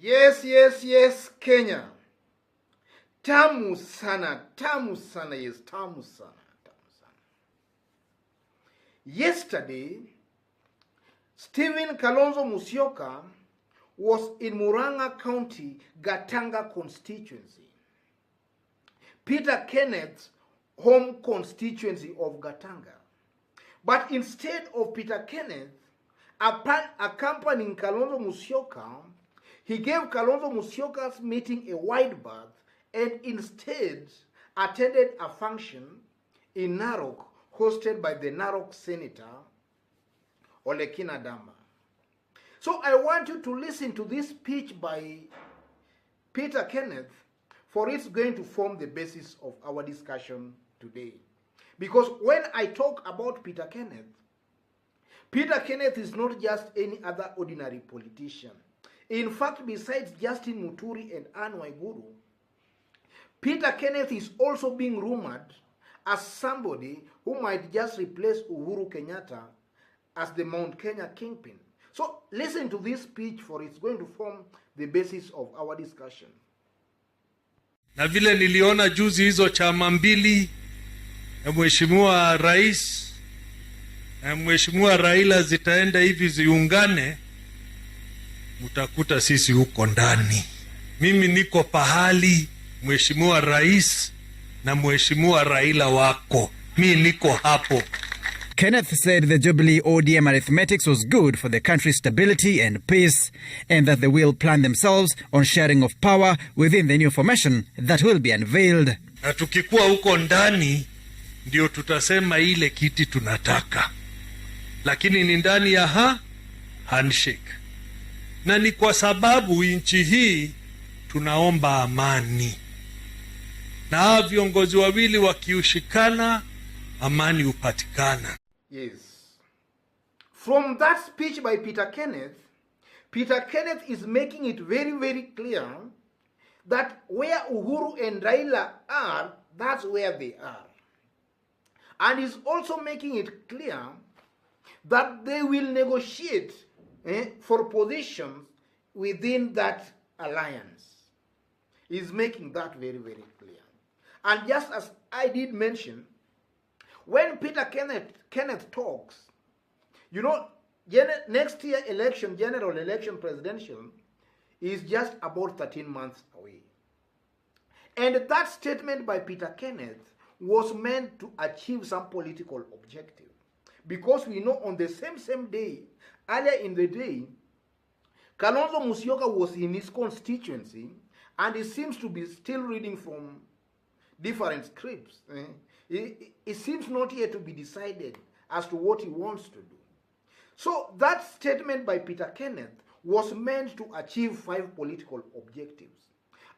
Yes, yes, yes, Kenya. Tamu sana, yes, tamu sana. Yesterday, Stephen Kalonzo Musyoka was in Murang'a County, Gatanga constituency. Peter Kenneth's home constituency of Gatanga. But instead of Peter Kenneth accompanying Kalonzo Musyoka, he gave Kalonzo Musyoka's meeting a wide berth and instead attended a function in Narok hosted by the Narok Senator, Olekina Dama. So I want you to listen to this speech by Peter Kenneth, for it's going to form the basis of our discussion today. Because when I talk about Peter Kenneth is not just any other ordinary politician. In fact, besides Justin Muturi and Anne Waiguru, Peter Kenneth is also being rumored as somebody who might just replace Uhuru Kenyatta as the Mt Kenya kingpin. So listen to this speech, for it's going to form the basis of our discussion. Na vile niliona juzi hizo chama mbili ya Mheshimiwa Rais na Mheshimiwa Raila zitaenda hivi ziungane, mtakuta sisi huko ndani. Mimi niko pahali Mheshimiwa Rais na Mheshimiwa Raila wako. Mimi niko hapo. Kenneth said the Jubilee ODM arithmetics was good for the country's stability and peace, and that they will plan themselves on sharing of power within the new formation that will be unveiled. Na tukikuwa huko ndani ndio tutasema ile kiti tunataka. Lakini ni ndani ya handshake. Na ni kwa sababu nchi hii tunaomba amani. Na viongozi wawili wakiushikana, amani upatikana. Yes. From that speech by Peter Kenneth is making it very, very clear that where Uhuru and Raila are, that's where they are. And he's also making it clear that they will negotiate for positions within that alliance. He's making that very, very clear. And just as I did mention, when Peter Kenneth talks, you know, next year election, general election, presidential, is just about 13 months away. And that statement by Peter Kenneth was meant to achieve some political objective. Because we know on the same day, earlier in the day, Kalonzo Musyoka was in his constituency, and he seems to be still reading from different scripts. It seems not yet to be decided as to what he wants to do. So that statement by Peter Kenneth was meant to achieve 5 political objectives.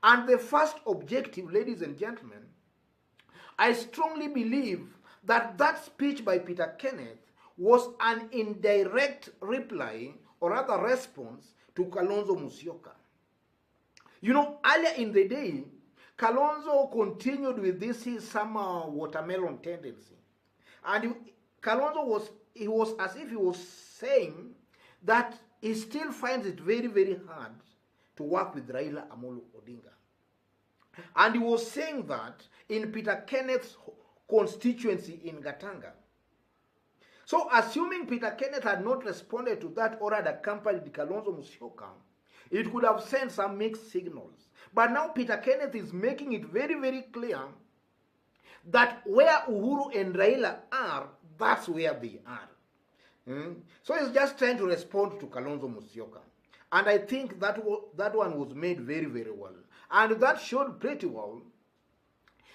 And the first objective, ladies and gentlemen, I strongly believe that that speech by Peter Kenneth was an indirect reply, or rather response, to Kalonzo Musyoka. You know, earlier in the day, Kalonzo continued with this his summer watermelon tendency. And Kalonzo was as if he was saying that he still finds it very, very hard to work with Raila Amolo Odinga. And he was saying that in Peter Kenneth's constituency in Gatanga. So assuming Peter Kenneth had not responded to that or had accompanied Kalonzo Musyoka, it could have sent some mixed signals. But now Peter Kenneth is making it very, very clear that where Uhuru and Raila are, that's where they are. So he's just trying to respond to Kalonzo Musyoka. And I think that one was made very, very well. And that showed pretty well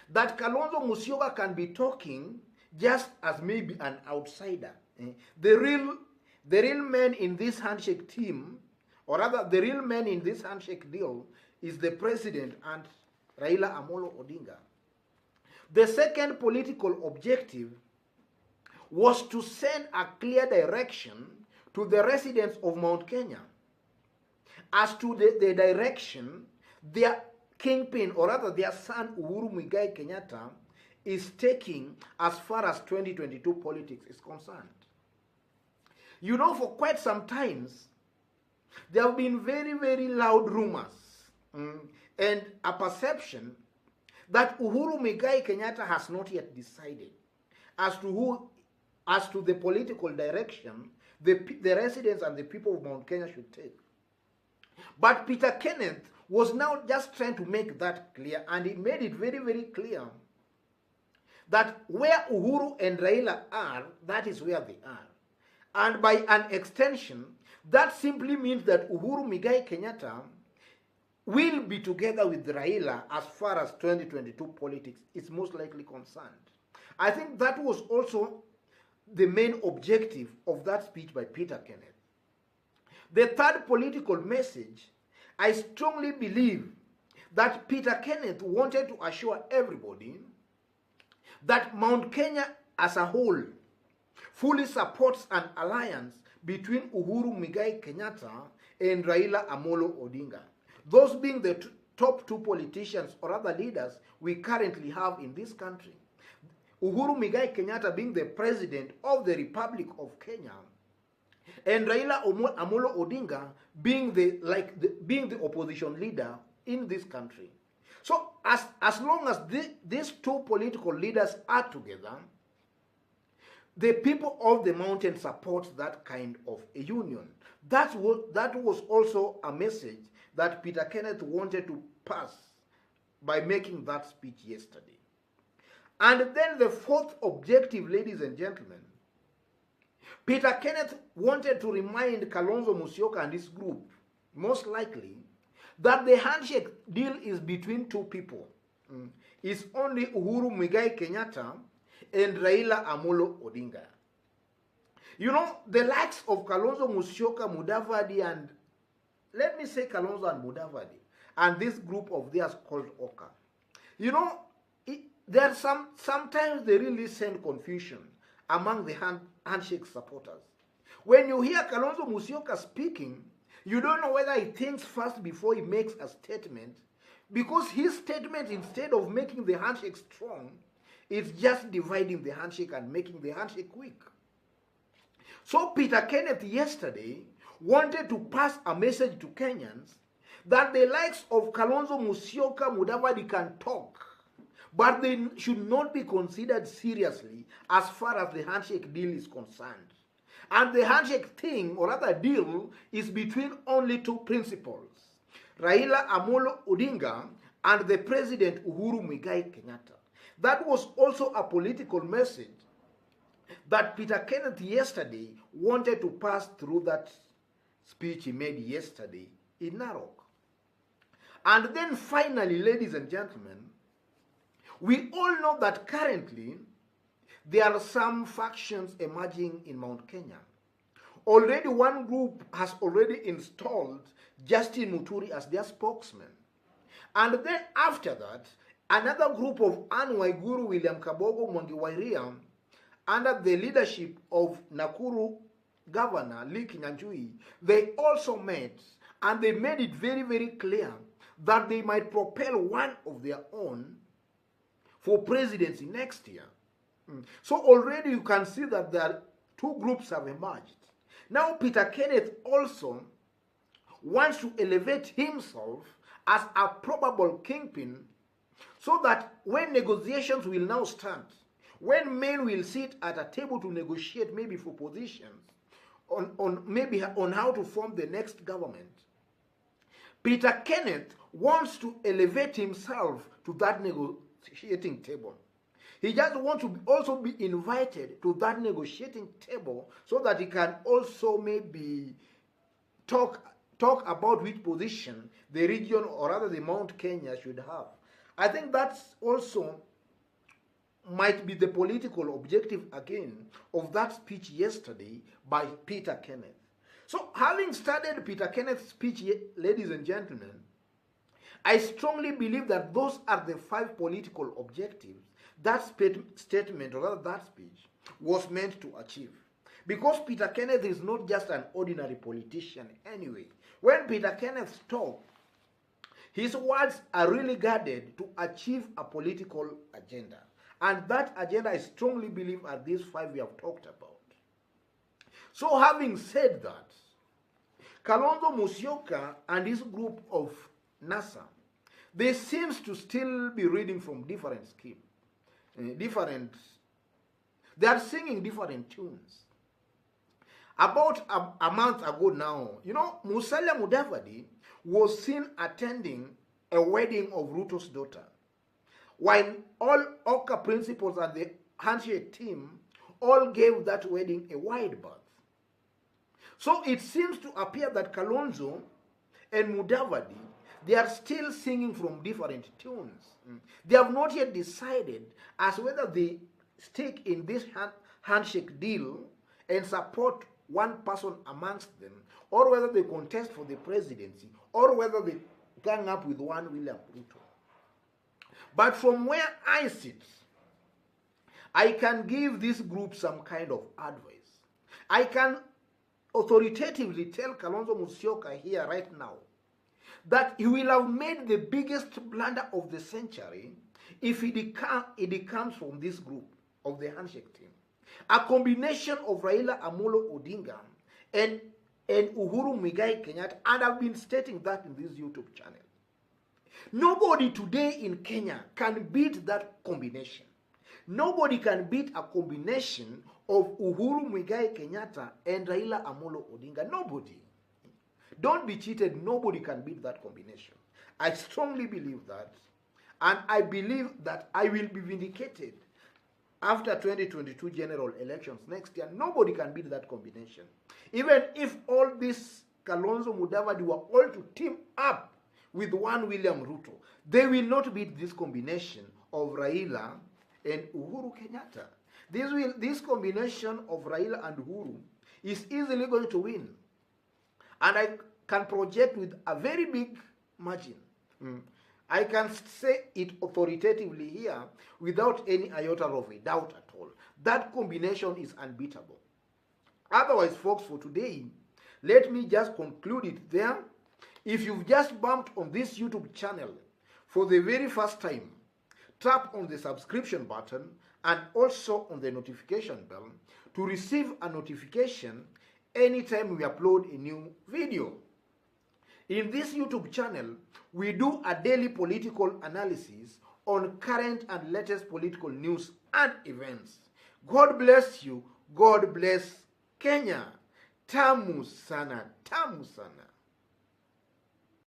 that Kalonzo Musyoka can be talking just as maybe an outsider. The real man in this handshake team, or rather the real man in this handshake deal, is the president and Raila Amolo Odinga. The second political objective was to send a clear direction to the residents of Mt Kenya as to the direction their kingpin, or rather their son Uhuru Muigai Kenyatta, is taking as far as 2022 politics is concerned. You know, for quite some times, there have been very, very loud rumors and a perception that Uhuru Muigai Kenyatta has not yet decided as to the political direction the residents and the people of Mount Kenya should take. But Peter Kenneth was now just trying to make that clear, and he made it very, very clear that where Uhuru and Raila are, that is where they are. And by an extension, that simply means that Uhuru Muigai Kenyatta will be together with Raila as far as 2022 politics is most likely concerned. I think that was also the main objective of that speech by Peter Kenneth. The third political message, I strongly believe that Peter Kenneth wanted to assure everybody that Mount Kenya as a whole fully supports an alliance between Uhuru Muigai Kenyatta and Raila Amolo Odinga. Those being the top two politicians or other leaders we currently have in this country. Uhuru Muigai Kenyatta being the president of the Republic of Kenya, and Raila Amolo Odinga being the opposition leader in this country. So as long as these two political leaders are together, the people of the mountain support that kind of a union. That was also a message that Peter Kenneth wanted to pass by making that speech yesterday. And then the fourth objective, ladies and gentlemen, Peter Kenneth wanted to remind Kalonzo Musyoka and his group, most likely, that the handshake deal is between two people. It's only Uhuru Muigai Kenyatta and Raila Amolo Odinga. You know, the likes of Kalonzo Musyoka, Mudavadi, and let me say Kalonzo and Mudavadi, and this group of theirs called Oka. You know, there's sometimes they really send confusion among the handshake supporters. When you hear Kalonzo Musyoka speaking, you don't know whether he thinks first before he makes a statement, because his statement, instead of making the handshake strong, is just dividing the handshake and making the handshake weak. So Peter Kenneth yesterday wanted to pass a message to Kenyans that the likes of Kalonzo Musyoka, Mudavadi can talk, but they should not be considered seriously as far as the handshake deal is concerned. And the handshake thing, or rather deal, is between only two principals, Raila Amolo Odinga and the President Uhuru Muigai Kenyatta. That was also a political message that Peter Kenneth yesterday wanted to pass through that speech he made yesterday in Narok. And then finally, ladies and gentlemen, we all know that currently there are some factions emerging in Mount Kenya. Already one group has already installed Justin Muturi as their spokesman. And then after that, another group of Anne Waiguru, William Kabogo, Mwangi Wairia, under the leadership of Nakuru Governor Lee Kinyanjui, they also met, and they made it very, very clear that they might propel one of their own for presidency next year. So already you can see that there two groups have emerged. Now Peter Kenneth also wants to elevate himself as a probable kingpin, so that when negotiations will now start, when men will sit at a table to negotiate maybe for positions, on how to form the next government, Peter Kenneth wants to elevate himself to that negotiating table. He just wants to also be invited to that negotiating table so that he can also maybe talk about which position the region, or rather the Mount Kenya, should have. I think that's also might be the political objective again of that speech yesterday by Peter Kenneth. So having studied Peter Kenneth's speech, ladies and gentlemen, I strongly believe that those are the 5 political objectives that statement, or rather that speech, was meant to achieve. Because Peter Kenneth is not just an ordinary politician anyway. When Peter Kenneth talks, his words are really guarded to achieve a political agenda. And that agenda, I strongly believe, are these 5 we have talked about. So having said that, Kalonzo Musyoka and his group of NASA, they seems to still be reading from different schemes. They are singing different tunes. About a month ago now, Musalia Mudavadi was seen attending a wedding of Ruto's daughter, while all Oka principals and the handshake team all gave that wedding a wide berth. So it seems to appear that Kalonzo and Mudavadi, they are still singing from different tunes. They have not yet decided as whether they stick in this handshake deal and support one person amongst them, or whether they contest for the presidency, or whether they gang up with one William Ruto. But from where I sit, I can give this group some kind of advice. I can authoritatively tell Kalonzo Musyoka here right now that he will have made the biggest blunder of the century if it comes from this group of the handshake team. A combination of Raila Amolo Odinga and Uhuru Muigai Kenyatta, and I've been stating that in this YouTube channel. Nobody today in Kenya can beat that combination. Nobody can beat a combination of Uhuru Muigai Kenyatta and Raila Amolo Odinga. Nobody. Don't be cheated. Nobody can beat that combination. I strongly believe that. And I believe that I will be vindicated after 2022 general elections next year. Nobody can beat that combination. Even if all this Kalonzo Mudavadi were all to team up with one William Ruto, they will not beat this combination of Raila and Uhuru Kenyatta. This combination of Raila and Uhuru is easily going to win. And I can project with a very big margin. I can say it authoritatively here without any iota of a doubt at all. That combination is unbeatable. Otherwise, folks, for today, let me just conclude it there. If you've just bumped on this YouTube channel for the very first time, tap on the subscription button and also on the notification bell to receive a notification anytime we upload a new video. In this YouTube channel, we do a daily political analysis on current and latest political news and events. God bless you. God bless Kenya. Tamu sana, tamu sana.